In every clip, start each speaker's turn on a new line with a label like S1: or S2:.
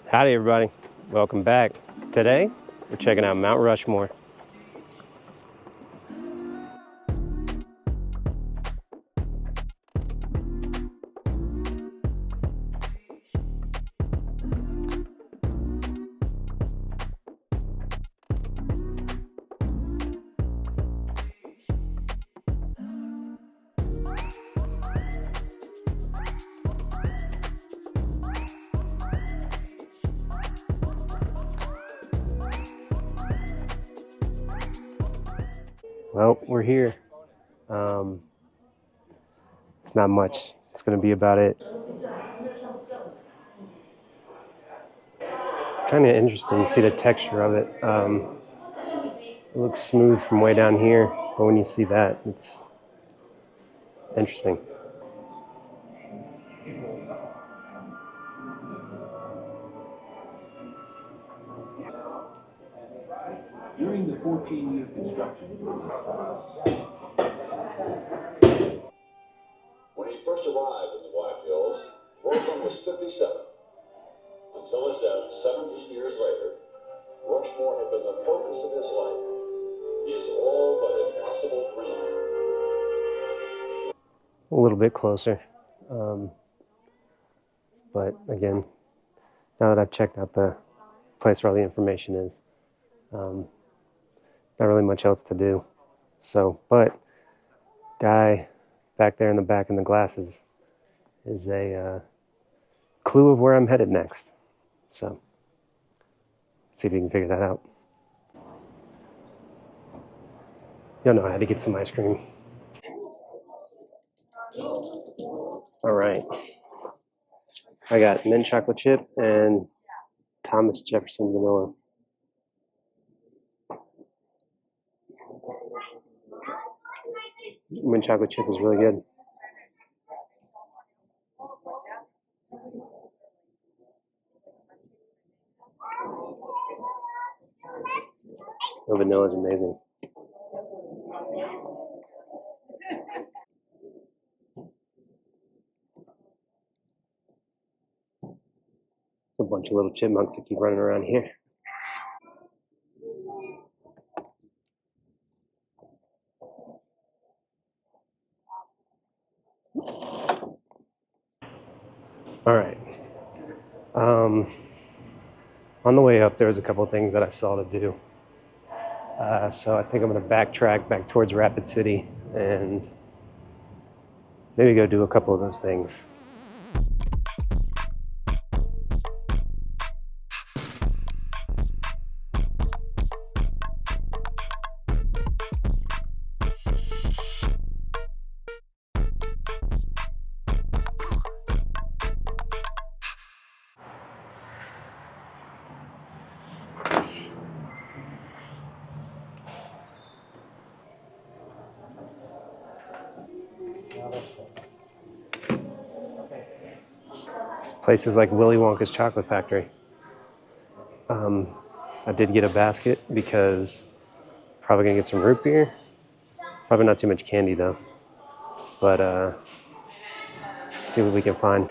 S1: Howdy everybody, welcome back. Today we're checking out Mount Rushmore. Well, we're here. It's not much. It's going to be about it. It's kind of interesting to see the texture of it. It looks smooth from way down here, but when you see that, it's interesting.
S2: During the 14-year construction.
S3: When he first arrived in the Black Hills, Rushmore was 57. Until his death 17 years later, Rushmore had been the focus of his life. He is all but impossible dream.
S1: A little bit closer. But again, now that I've checked out the place where all the information is, not really much else to do. So, but guy back there in the back in the glasses is a clue of where I'm headed next. So, see if you can figure that out. Y'all know I had to get some ice cream. All right. I got mint chocolate chip and Thomas Jefferson vanilla. Mint chocolate chip is really good. The vanilla is amazing. It's a bunch of little chipmunks that keep running around here. All right. On the way up, there was a couple of things that I saw to do. So I think I'm going to backtrack back towards Rapid City and maybe go do a couple of those things. Places like Willy Wonka's Chocolate Factory. I did get a basket because probably gonna get some root beer. Probably not too much candy though. But see what we can find.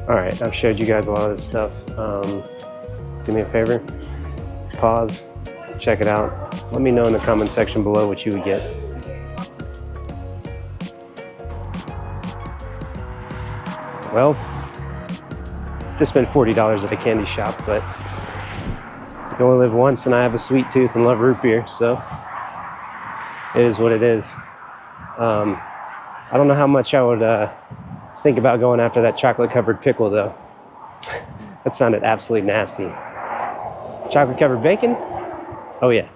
S1: All right, I've showed you guys a lot of this stuff. Do me a favor, pause, check it out. Let me know in the comment section below what you would get. Well, just spent $40 at a candy shop, but you only live once, and I have a sweet tooth and love root beer, so it is what it is. I don't know how much I would think about going after that chocolate covered pickle though. That sounded absolutely nasty. Chocolate covered bacon? Oh yeah,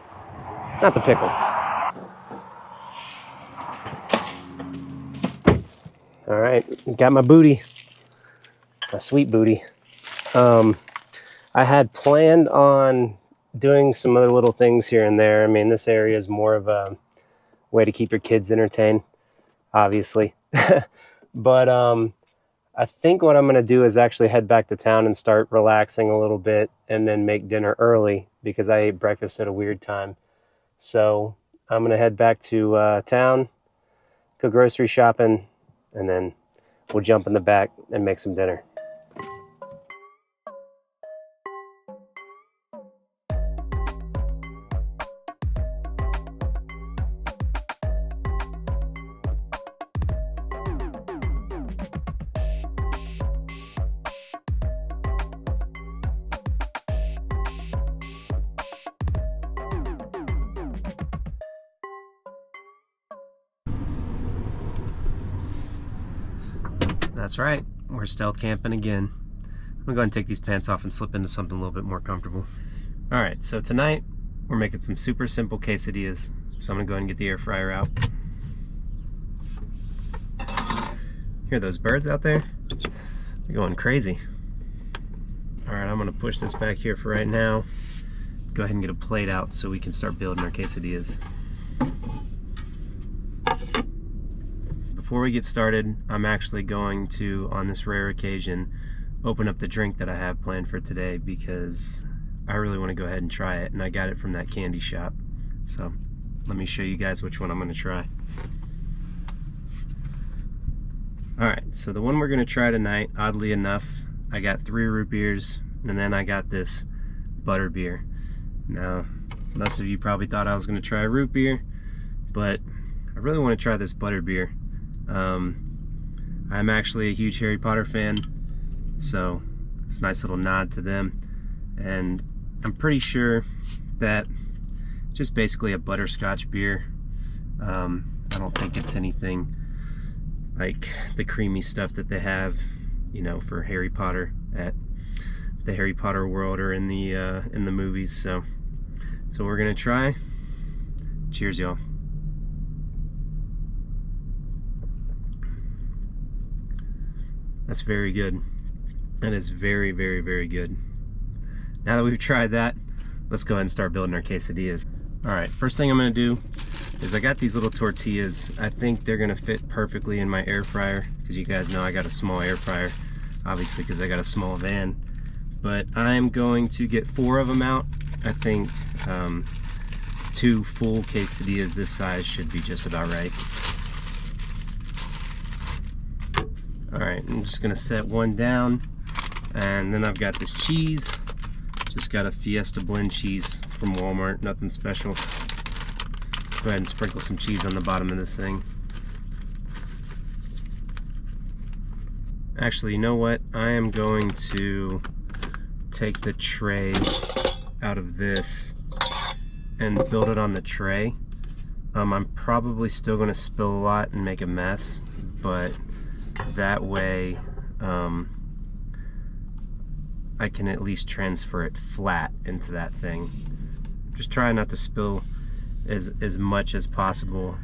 S1: not the pickle. All right, got my booty, my sweet booty. I had planned on doing some other little things here and there. I mean, this area is more of a way to keep your kids entertained, obviously. But I think what I'm going to do is actually head back to town and start relaxing a little bit and then make dinner early because I ate breakfast at a weird time. So I'm going to head back to town, go grocery shopping, and then we'll jump in the back and make some dinner. That's right, we're stealth camping again. I'm gonna go ahead and take these pants off and slip into something a little bit more comfortable. All right, so tonight we're making some super simple quesadillas. So I'm gonna go ahead and get the air fryer out. Hear those birds out there? They're going crazy. All right, I'm gonna push this back here for right now. Go ahead and get a plate out so we can start building our quesadillas. Before we get started, I'm actually going to, on this rare occasion, open up the drink that I have planned for today because I really want to go ahead and try it, and I got it from that candy shop. So let me show you guys which one I'm going to try. Alright, so the one we're going to try tonight, oddly enough, I got 3 root beers, and then I got this butter beer. Now, most of you probably thought I was going to try a root beer, but I really want to try this butter beer. I'm actually a huge Harry Potter fan, so it's a nice little nod to them, and I'm pretty sure that just basically a butterscotch beer. I don't think it's anything like the creamy stuff that they have, you know, for Harry Potter at the Harry Potter world or in the movies. So we're gonna try. Cheers, y'all. That's very good. That is very, very, very good. Now that we've tried that, let's go ahead and start building our quesadillas. All right, first thing I'm gonna do is I got these little tortillas. I think they're gonna fit perfectly in my air fryer because you guys know I got a small air fryer, obviously because I got a small van. But I'm going to get 4 of them out. I think 2 full quesadillas this size should be just about right. Alright, I'm just gonna set one down, and then I've got this cheese. Just got a Fiesta blend cheese from Walmart, nothing special. Go ahead and sprinkle some cheese on the bottom of this thing. Actually, you know what? I am going to take the tray out of this and build it on the tray. I'm probably still gonna spill a lot and make a mess, but that way I can at least transfer it flat into that thing. Just try not to spill as much as possible.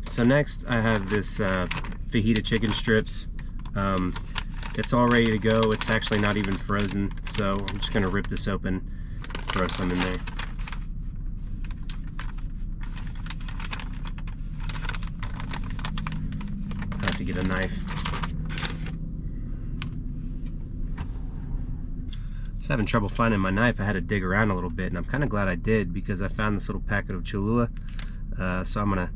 S1: So next I have this fajita chicken strips. It's all ready to go. It's actually not even frozen, so I'm just gonna rip this open, throw some in there. To get a knife. I was having trouble finding my knife. I had to dig around a little bit, and I'm kind of glad I did because I found this little packet of Cholula. So I'm gonna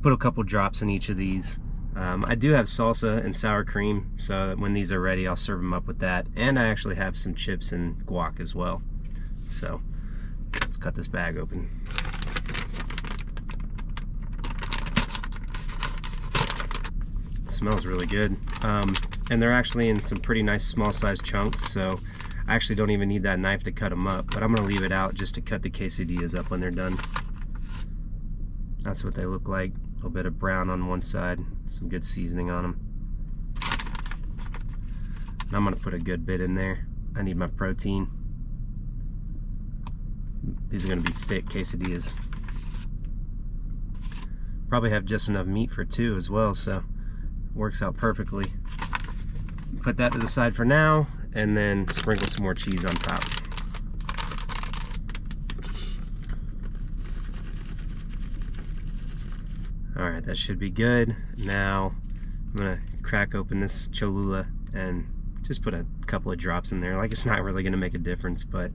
S1: put a couple drops in each of these. I do have salsa and sour cream, so when these are ready, I'll serve them up with that. And I actually have some chips and guac as well. So let's cut this bag open. It smells really good. And they're actually in some pretty nice small sized chunks, so I actually don't even need that knife to cut them up, but I'm gonna leave it out just to cut the quesadillas up when they're done. That's what they look like. A little bit of brown on one side, some good seasoning on them. And I'm gonna put a good bit in there. I need my protein. These are gonna be thick quesadillas. Probably have just enough meat for two as well, so it works out perfectly. Put that to the side for now, and then sprinkle some more cheese on top. Alright, that should be good. Now I'm gonna crack open this Cholula and just put a couple of drops in there. Like, it's not really gonna make a difference, but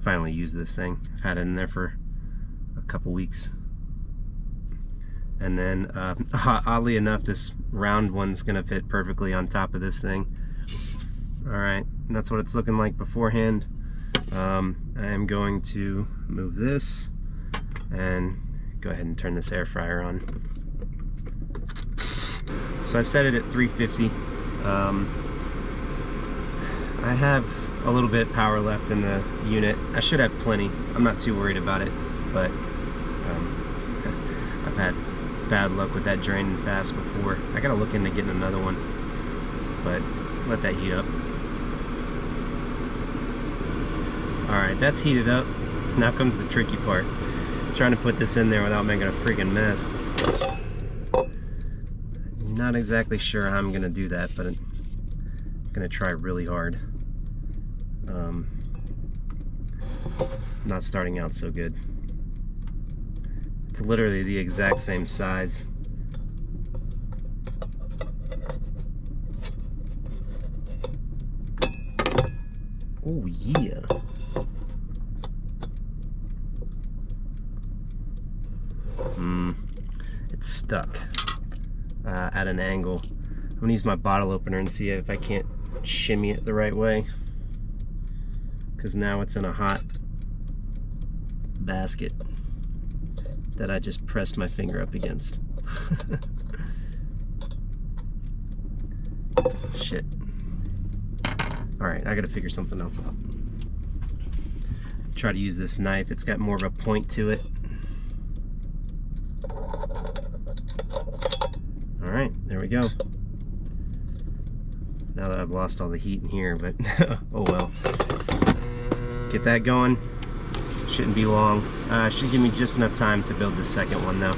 S1: finally use this thing. I've had it in there for a couple weeks. And then oddly enough, this round one's gonna fit perfectly on top of this thing. Alright, and that's what it's looking like beforehand. I am going to move this and go ahead and turn this air fryer on. So I set it at 350. I have a little bit of power left in the unit. I should have plenty. I'm not too worried about it, but I've had bad luck with that draining fast before. I gotta look into getting another one, but let that heat up. Alright, that's heated up. Now comes the tricky part. Trying to put this in there without making a freaking mess. Not exactly sure how I'm gonna do that, but I'm gonna try really hard. Not starting out so good. It's literally the exact same size. Oh yeah. It's stuck at an angle. I'm gonna use my bottle opener and see if I can't shimmy it the right way, because now it's in a hot basket that I just pressed my finger up against. Shit. Alright, I gotta figure something else out. Try to use this knife. It's got more of a point to it. Alright, there we go. Now that I've lost all the heat in here, but oh well. Get that going. Shouldn't be long. Should give me just enough time to build the second one though.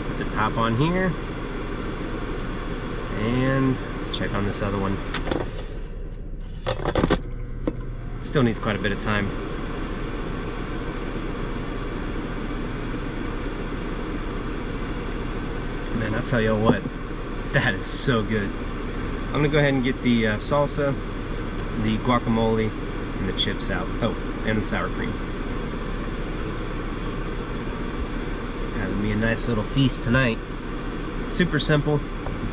S1: Put the top on here. And let's check on this other one. Still needs quite a bit of time. Man, I'll tell you what, that is so good. I'm gonna go ahead and get the salsa, the guacamole, and the chips out. Oh, and the sour cream. Having me a nice little feast tonight. It's super simple,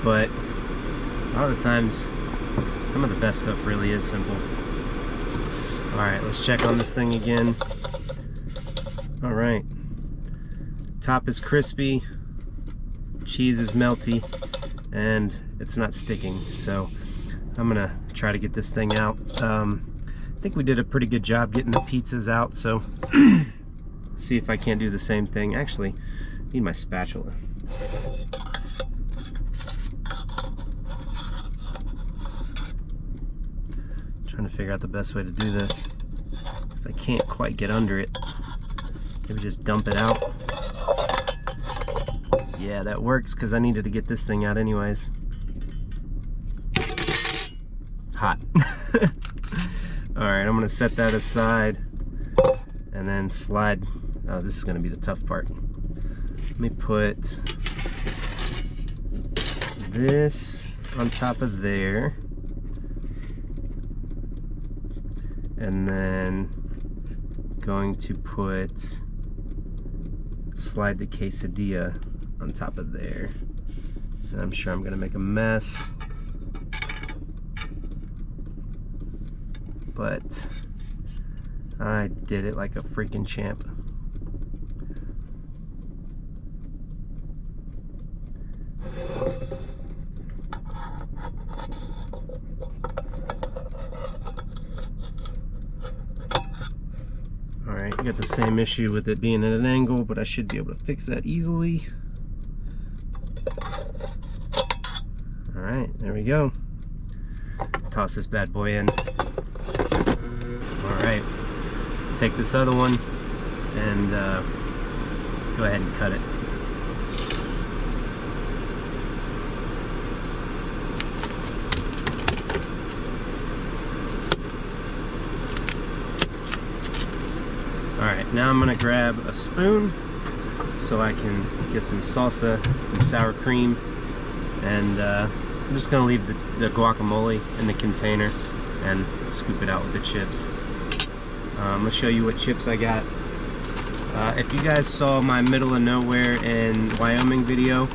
S1: but a lot of the times, some of the best stuff really is simple. Alright, let's check on this thing again. Alright. Top is crispy, cheese is melty, and it's not sticking. So I'm gonna try to get this thing out. I think we did a pretty good job getting the pizzas out, so see if I can't do the same thing. Actually, I need my spatula. Trying to figure out the best way to do this, because I can't quite get under it. Maybe just dump it out. Yeah, that works, because I needed to get this thing out anyways. Hot. Alright, I'm going to set that aside and then slide. Oh, this is going to be the tough part. me put this on top of there, and then going to slide the quesadilla on top of there. And I'm sure I'm gonna make a mess, but I did it like a freaking champ. Alright, I got the same issue with it being at an angle, but I should be able to fix that easily. Alright, there we go. Toss this bad boy in. Alright, take this other one and go ahead and cut it. Alright, now I'm going to grab a spoon so I can get some salsa, some sour cream, and I'm just going to leave the guacamole in the container and scoop it out with the chips. I'm going to show you what chips I got. If you guys saw my middle of nowhere in Wyoming video,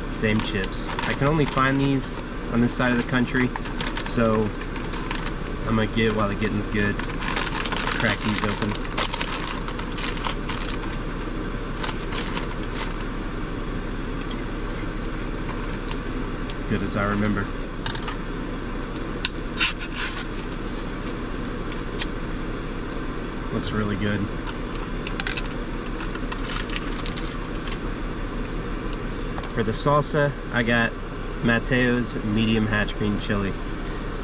S1: same chips. I can only find these on this side of the country, so I'm going to get, while the getting's good, crack these open. Good as I remember. Looks really good. For the salsa, I got Mateo's medium hatch green chili.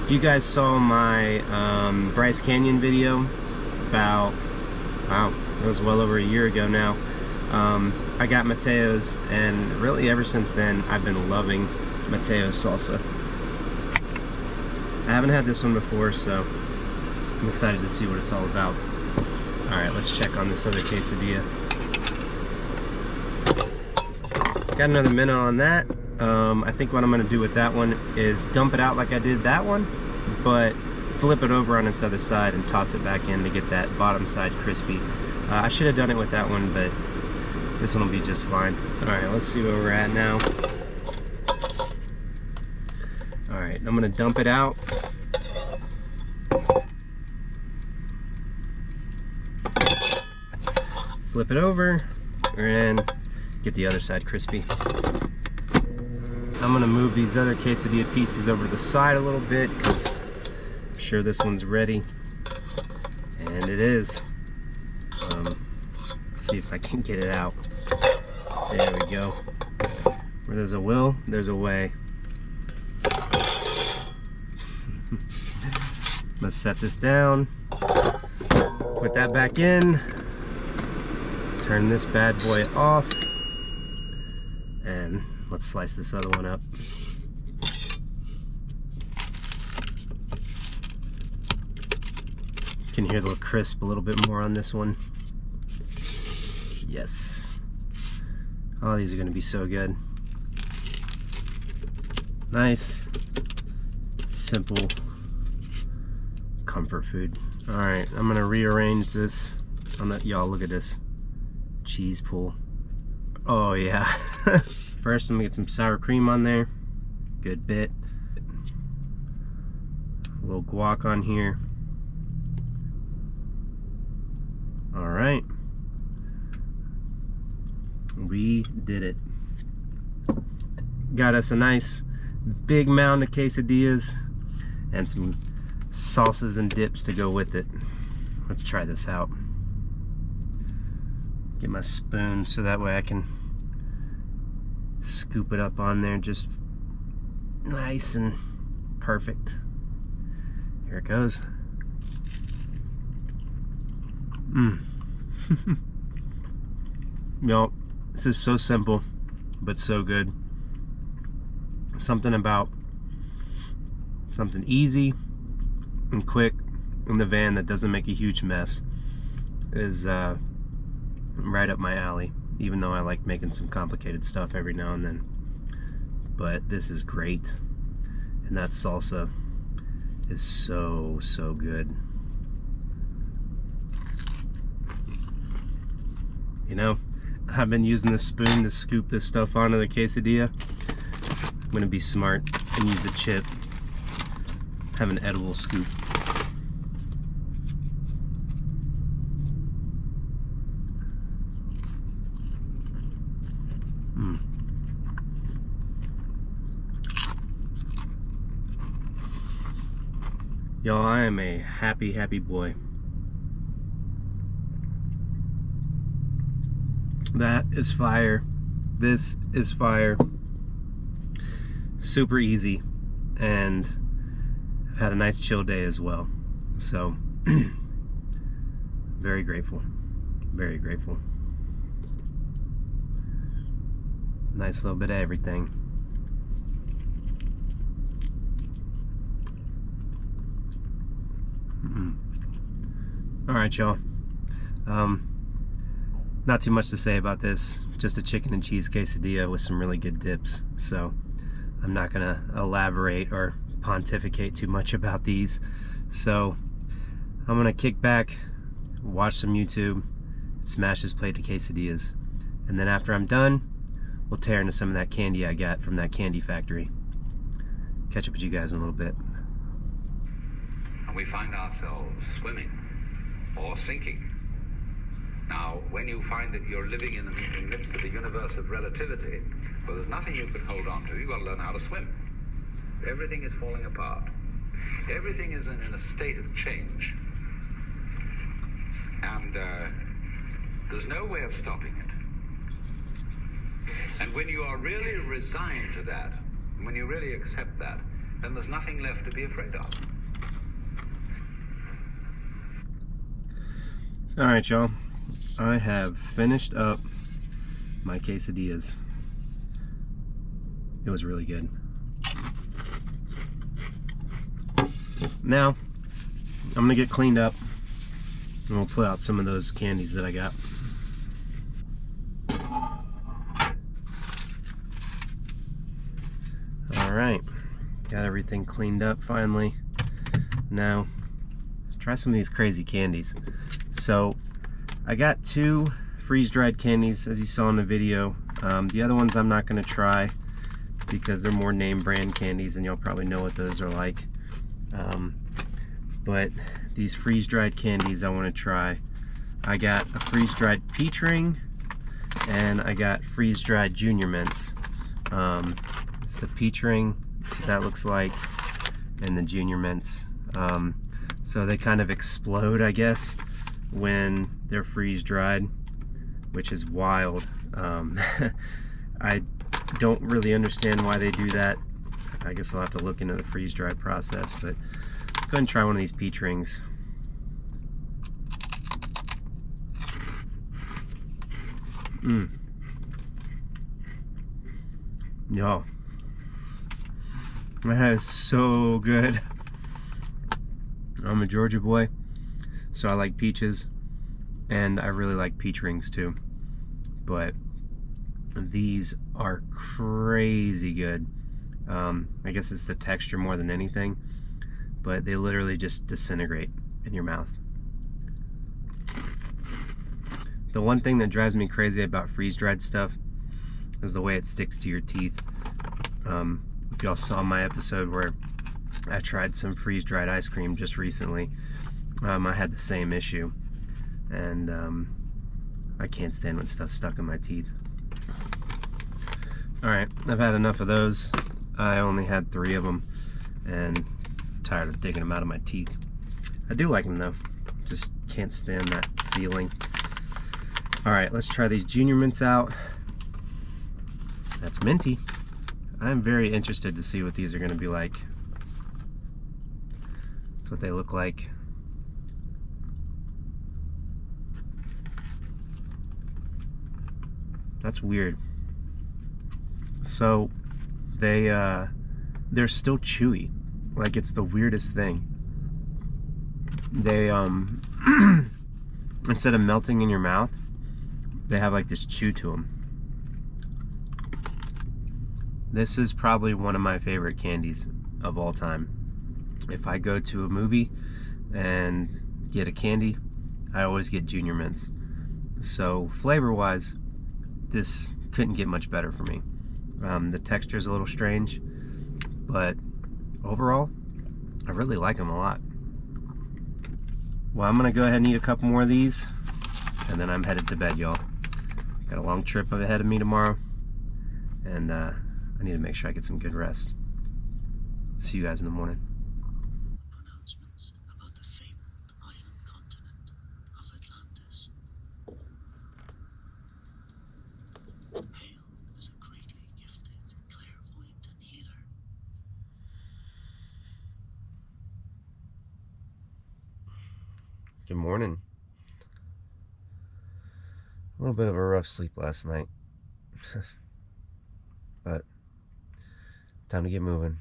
S1: If you guys saw my Bryce Canyon video about, wow, it was well over a year ago now. I got Mateo's, and really ever since then I've been loving Mateo's salsa. I haven't had this one before, so I'm excited to see what it's all about. Alright, let's check on this other quesadilla. Got another minute on that. I think what I'm going to do with that one is dump it out like I did that one, but flip it over on its other side and toss it back in to get that bottom side crispy. I should have done it with that one, but this one will be just fine. Alright, let's see where we're at now. Alright, I'm going to dump it out. Flip it over and get the other side crispy. I'm going to move these other quesadilla pieces over to the side a little bit because I'm sure this one's ready. And it is. See if I can get it out. There we go. Where there's a will, there's a way. I'm gonna set this down, put that back in, turn this bad boy off, and let's slice this other one up. You can hear the crisp a little bit more on this one. Yes. Oh, these are gonna be so good. Nice, simple comfort food. All right, I'm gonna rearrange this. Y'all look at this cheese pool. Oh yeah. First, I'm gonna get some sour cream on there. Good bit. A little guac on here. All right. We did it. Got us a nice big mound of quesadillas and some sauces and dips to go with it. Let's try this out. Get my spoon so that way I can scoop it up on there just nice and perfect. Here it goes. No, this is so simple but so good. Something about something easy and quick in the van that doesn't make a huge mess is right up my alley. even though I like making some complicated stuff every now and then. But this is great. And that salsa is so, so good. You know, I've been using this spoon to scoop this stuff onto the quesadilla. I'm gonna be smart and use the chip. Have an edible scoop. Y'all, I am a happy, happy boy. That is fire. This is fire. Super easy. And I've had a nice chill day as well. So, very grateful. Very grateful. Nice little bit of everything. Alright, y'all. Not too much to say about this. Just a chicken and cheese quesadilla with some really good dips. So I'm not gonna elaborate or pontificate too much about these. So I'm gonna kick back, watch some YouTube, smash this plate of quesadillas, and then after I'm done, we'll tear into some of that candy I got from that candy factory. Catch up with you guys in a little bit.
S4: And we find ourselves swimming or sinking. Now, when you find that you're living in the midst of the universe of relativity, well, there's nothing you can hold on to. You've got to learn how to swim. Everything is falling apart. Everything is in a state of change. And there's no way of stopping it. And when you are really resigned to that, when you really accept that, then there's nothing left to be afraid of.
S1: Alright, y'all. I have finished up my quesadillas. It was really good. Now, I'm gonna get cleaned up and we'll put out some of those candies that I got. Alright, got everything cleaned up finally. Now, let's try some of these crazy candies. So, I got 2 freeze-dried candies, as you saw in the video. The other ones I'm not going to try because they're more name brand candies and you'll probably know what those are like. But these freeze-dried candies I want to try. I got a freeze-dried peach ring and I got freeze-dried junior mints. It's the peach ring, that's what that looks like, and the junior mints. So they kind of explode, I guess, when they're freeze-dried, which is wild. I don't really understand why they do that. I guess I'll have to look into the freeze-dried process, but let's go ahead and try one of these peach rings. Y'all, that is so good. I'm a Georgia boy, so I like peaches, and I really like peach rings too. But these are crazy good. I guess it's the texture more than anything, but they literally just disintegrate in your mouth. The one thing that drives me crazy about freeze-dried stuff is the way it sticks to your teeth. If y'all saw my episode where I tried some freeze-dried ice cream just recently, I had the same issue, and I can't stand when stuff's stuck in my teeth. Alright, I've had enough of those. I only had 3 of them, and I'm tired of digging them out of my teeth. I do like them though, just can't stand that feeling. Alright, let's try these junior mints out. That's minty. I'm very interested to see what these are going to be like. That's what they look like. That's weird. So they're still chewy. Like, it's the weirdest thing. They instead of melting in your mouth, they have like this chew to them. This is probably one of my favorite candies of all time. If I go to a movie and get a candy, I always get Junior Mints. So flavor-wise, this couldn't get much better for me. The texture is a little strange, but overall, I really like them a lot. Well, I'm gonna go ahead and eat a couple more of these, and then I'm headed to bed, y'all. Got a long trip ahead of me tomorrow, and I need to make sure I get some good rest. See you guys in the morning.
S5: Pronouncements about the fabled island continent of Atlantis. Hailed as a greatly gifted clairvoyant and healer.
S1: Good morning. A little bit of a rough sleep last night. But time to get moving.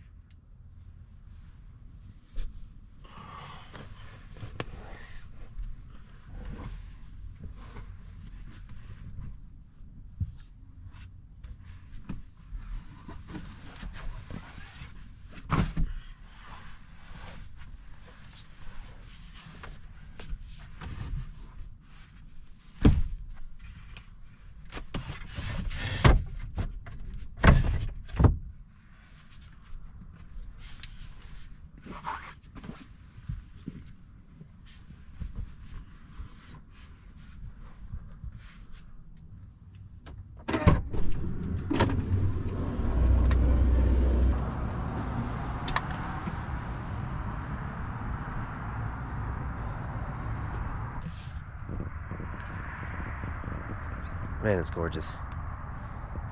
S1: Man, it's gorgeous.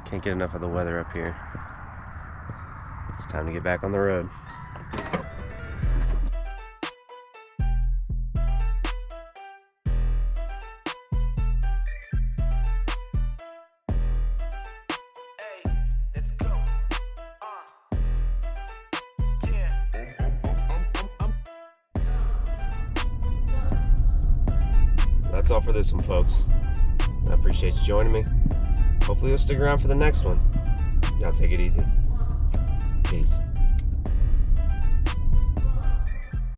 S1: Can't get enough of the weather up here. It's time to get back on the road. That's all for this one, folks. I appreciate you joining me. Hopefully you'll stick around for the next one. Y'all take it easy. Peace.